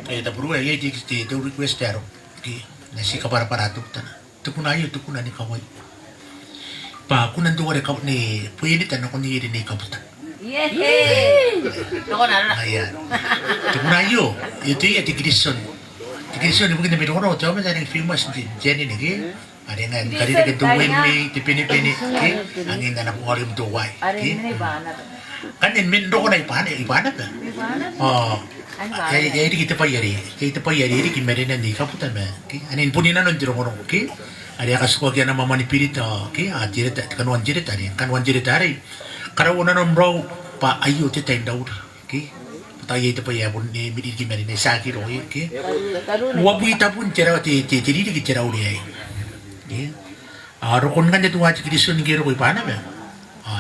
tapos ay di request daro ki nasi kabar para tukta tukunayo tukuna ni kawai pa kunan duwa ka ni pwede tan ko ni ni kabutan Yay! Nako na. ayan tukunayo ito ya tigison ibu kita minum orang coba dari famous Jenny ni ada yang kali dia tuwin ni tipini-pini angin na nakuha yung tuway kan yang min do ko na ibanat oh jadi kita payari ini kimere na ni kaputan me anin punin na non jiro kono okay ada yang kasuko kaya na mama ni pirita okay jirita kanwan jirita ari karawuna non bro pa ayo te time daud okay tayo ito pa yapon ni midi kimere ni saki ro okay wabuita pun cerah ti di cerah uri ay rukun kan itu wajib disun giro ko ipana me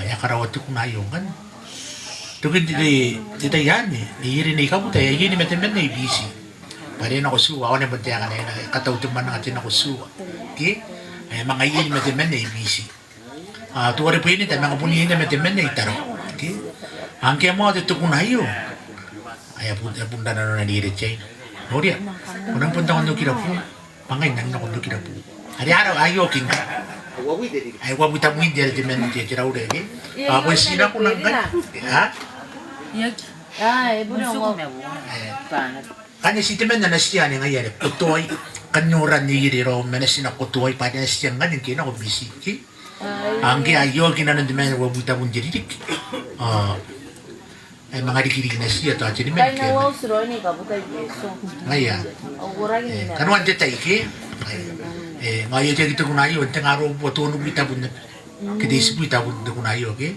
ya karawat ko na yung kan tukin dito yan iri ni kamu tayo yun ni metemen na ibisi pare na ko suwa ako na bantaya ka na katautuman na atin ako suwa okay mga yun metemen na ibisi tuwari po yun ito mga punihin na metemen na itaro okay ang kaya mo ito ko na yun ay punta na na nire chain no dia unang punta ko nung kirapo pangay nang na ko nung kirapo hari araw ayo king ay wabu tamu dia jemen dia cerau deh ke apa sih nak unang kan ha Ibu nung kanya si temen na nasiya ni ngayon kutoy kanyuran ni ro menes na kutoy pa na siya nga din kina ko busy ki ang kaya ayo kina nang demen wabu tamu jadi dik ay mga dikiri na siya to jadi men kaya na suro ni kabutay yeso ngaya oguragi ni kanwan detay ki ngayon dia kita gunayo tengah ro boto nu kita pun kita sebut kita pun gunayo ke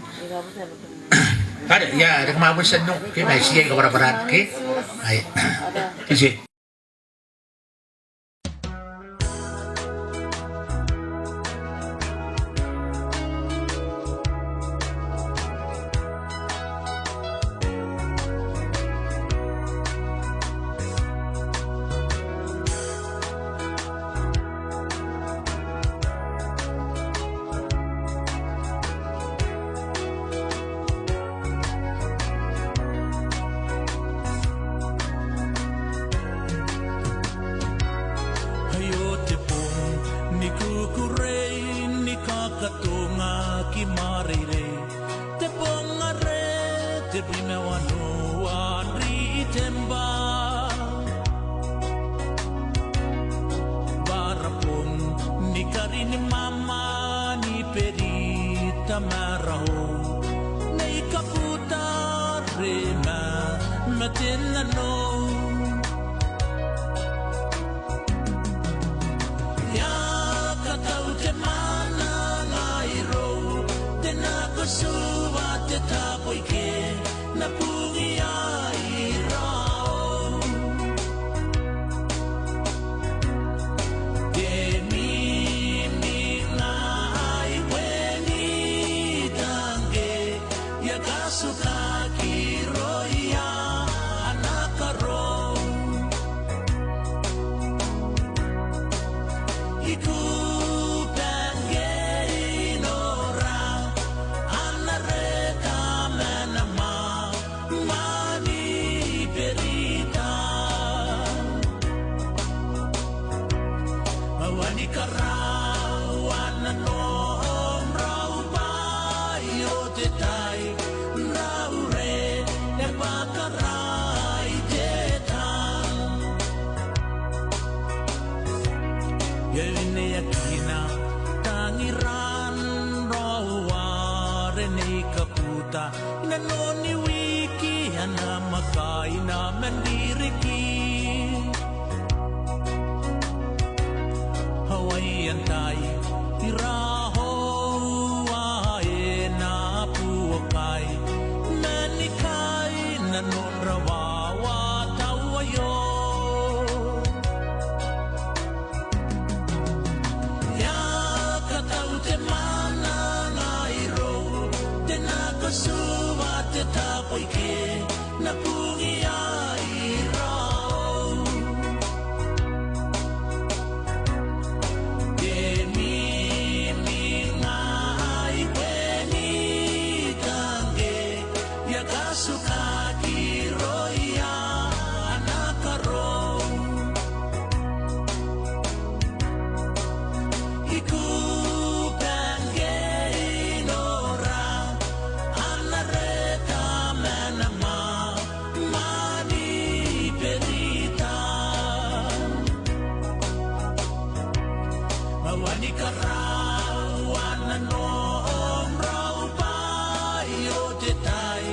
ada ya ada kemampuan senung ke masih ya kabar-kabaran ke ay isi Nanoni wiki hana makai na mandiriki Hawaii antai iraho ae na puakai Nanikai nanon rawawa tawayo Ya katau te mana ngairo te nakasuwa te tapoy ke napungi ai rao Demi mingai weni tange ya kasuka kiroya nakaro nanom rau pa yo te tai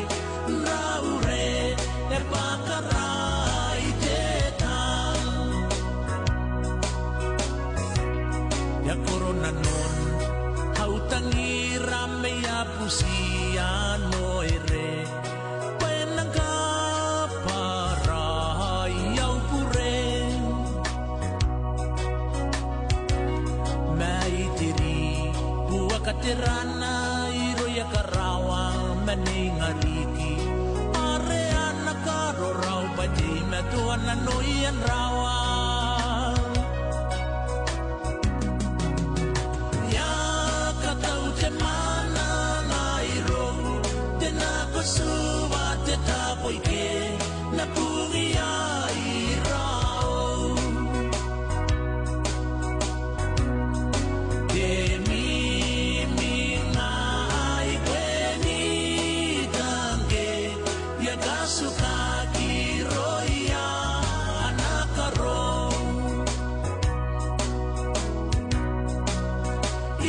rau re e pakarai te tang ya corona non hautangi rame ya pusia no ere penang ka parai yau pure mai tiri bua katerana iro ya karawang maningariki are anak karo rau pati matuana noian rawang ya katau te mana ngairo te na kosuwa te tapoi ke na pungi ai rao te mi ngai kweni tange ya kasuka ki roia anakaro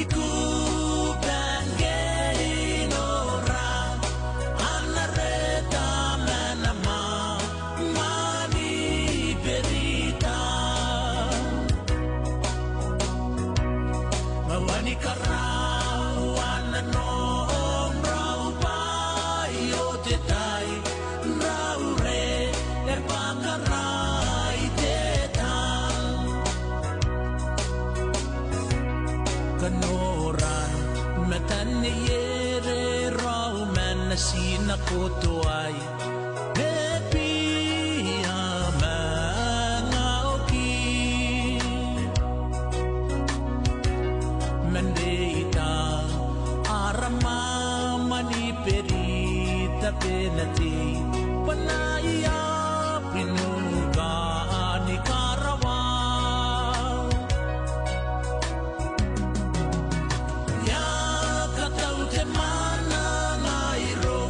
iku bangge inora anareta manama mani berita mawani karau ananom rau pa yo te tai rau re er pakarai te tang kanoran matane yere rau manasina kotoai happy amangaoki Mandita arama mani perita penati panaya pinuga ni karawa ya katau te mana ngairo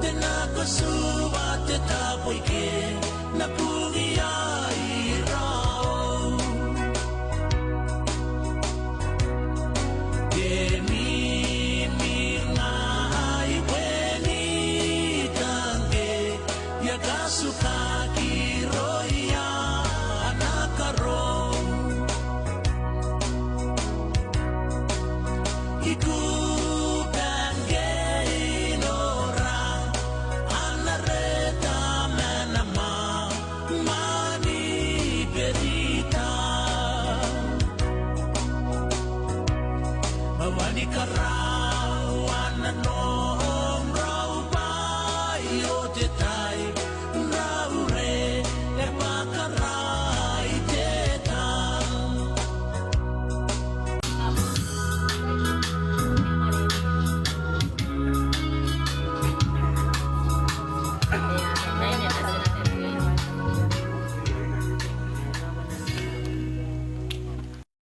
te na kosuwa te tapoi ke na pungi ai rao te mi ngai kweni tange ya kasuka ki roia anakaro iku bangge inora anareta manama mani berita mawani kara